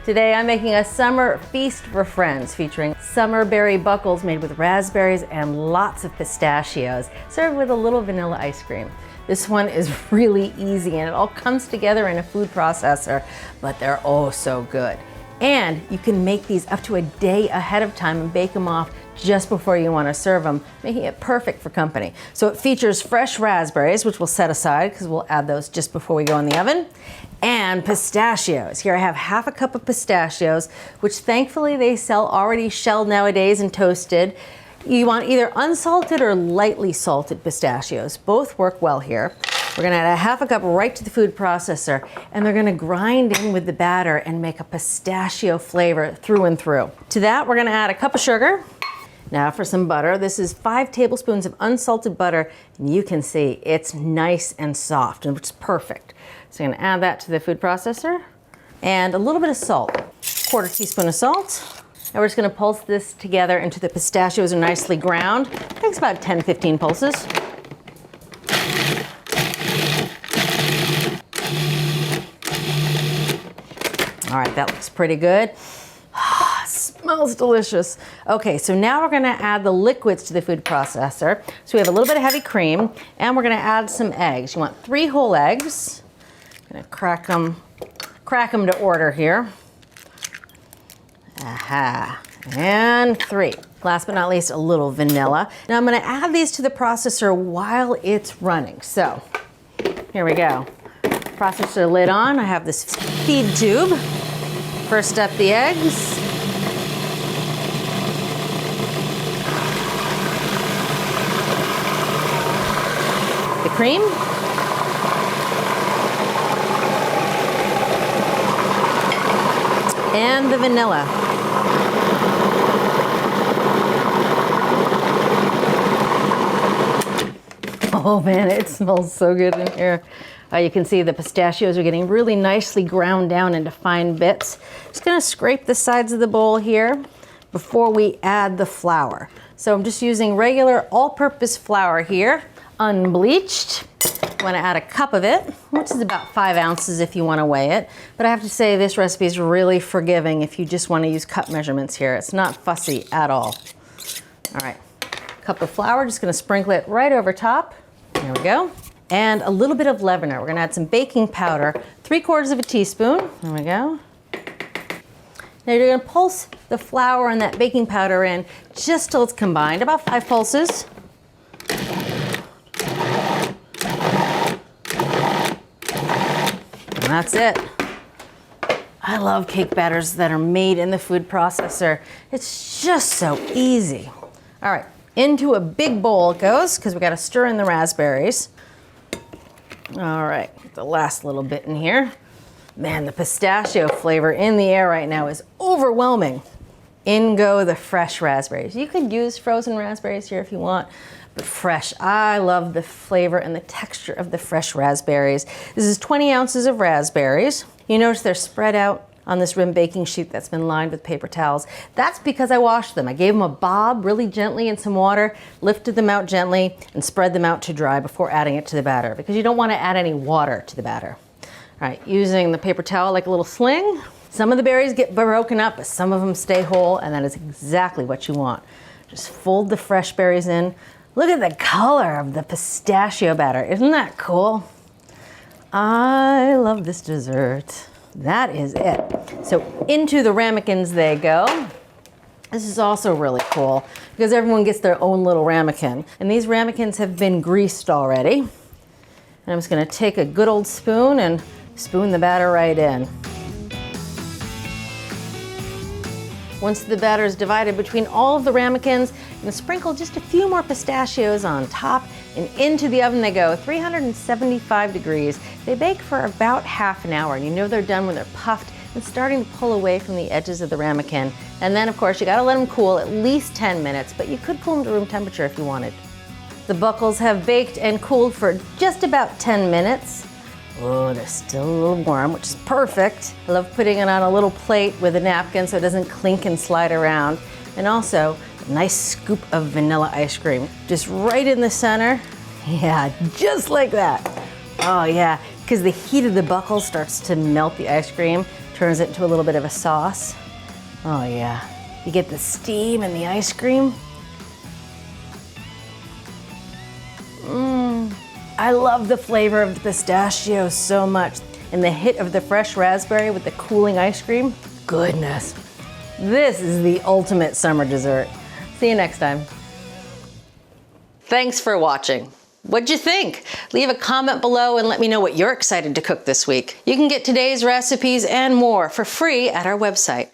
Today I'm making a summer feast for friends featuring summer berry buckles made with raspberries and lots of pistachios, served with a little vanilla ice cream. This one is really easy and it all comes together in a food processor, but they're oh so good. And you can make these up to a day ahead of time and bake them off just before you want to serve them, making it perfect for company. So it features fresh raspberries, which we'll set aside because we'll add those just before we go in the oven, and pistachios. Here I have half a cup of pistachios, which thankfully they sell already shelled nowadays and toasted. You want either unsalted or lightly salted pistachios. Both work well here. We're gonna add a half a cup right to the food processor, and they're gonna grind in with the batter and make a pistachio flavor through and through. To that, we're gonna add a cup of sugar. Now for some butter. This is 5 tablespoons of unsalted butter, and you can see it's nice and soft, which is perfect. So I'm gonna add that to the food processor, and a little bit of salt, 1/4 teaspoon of salt. And we're just gonna pulse this together until the pistachios are nicely ground. It takes about 10-15 pulses. All right, that looks pretty good. Smells delicious. Okay, so now we're gonna add the liquids to the food processor. So we have a little bit of heavy cream, and we're gonna add some eggs. You want 3 whole eggs. I'm gonna crack them to order here. Aha, and 3. Last but not least, a little vanilla. Now I'm gonna add these to the processor while it's running. So here we go. Processor lid on. I have this feed tube. First up, the eggs. The cream. And the vanilla. Oh man, it smells so good in here. You can see the pistachios are getting really nicely ground down into fine bits. Just gonna scrape the sides of the bowl here before we add the flour. So I'm just using regular all-purpose flour here, unbleached. I'm gonna add a cup of it, which is about 5 ounces if you wanna weigh it. But I have to say this recipe is really forgiving if you just wanna use cup measurements here. It's not fussy at all. All right, cup of flour, just gonna sprinkle it right over top. There we go. And a little bit of leavener. We're gonna add some baking powder, 3/4 of a teaspoon. There we go. Now you're gonna pulse the flour and that baking powder in just till it's combined, about 5 pulses. And that's it. I love cake batters that are made in the food processor. It's just so easy. All right, into a big bowl it goes, because we gotta stir in the raspberries. All right, the last little bit in here. Man, the pistachio flavor in the air right now is overwhelming. In go the fresh raspberries. You could use frozen raspberries here if you want, but fresh. I love the flavor and the texture of the fresh raspberries. This is 20 ounces of raspberries. You notice they're spread out on this rim baking sheet that's been lined with paper towels. That's because I washed them. I gave them a bob really gently in some water, lifted them out gently, and spread them out to dry before adding it to the batter, because you don't want to add any water to the batter. All right, using the paper towel like a little sling. Some of the berries get broken up, but some of them stay whole, and that is exactly what you want. Just fold the fresh berries in. Look at the color of the pistachio batter. Isn't that cool? I love this dessert. That is it. So into the ramekins they go. This is also really cool because everyone gets their own little ramekin. And these ramekins have been greased already. And I'm just gonna take a good old spoon and spoon the batter right in. Once the batter is divided between all of the ramekins, I'm gonna sprinkle just a few more pistachios on top, and into the oven they go, 375 degrees. They bake for about half an hour, and you know they're done when they're puffed and starting to pull away from the edges of the ramekin. And then of course you gotta let them cool at least 10 minutes, but you could cool them to room temperature if you wanted. The buckles have baked and cooled for just about 10 minutes. Oh, they're still a little warm, which is perfect. I love putting it on a little plate with a napkin so it doesn't clink and slide around. And also, a nice scoop of vanilla ice cream. Just right in the center. Yeah, just like that. Oh yeah, because the heat of the buckle starts to melt the ice cream, turns it into a little bit of a sauce. Oh yeah, you get the steam and the ice cream. I love the flavor of the pistachios so much. And the hit of the fresh raspberry with the cooling ice cream. Goodness. This is the ultimate summer dessert. See you next time. Thanks for watching. What'd you think? Leave a comment below and let me know what you're excited to cook this week. You can get today's recipes and more for free at our website.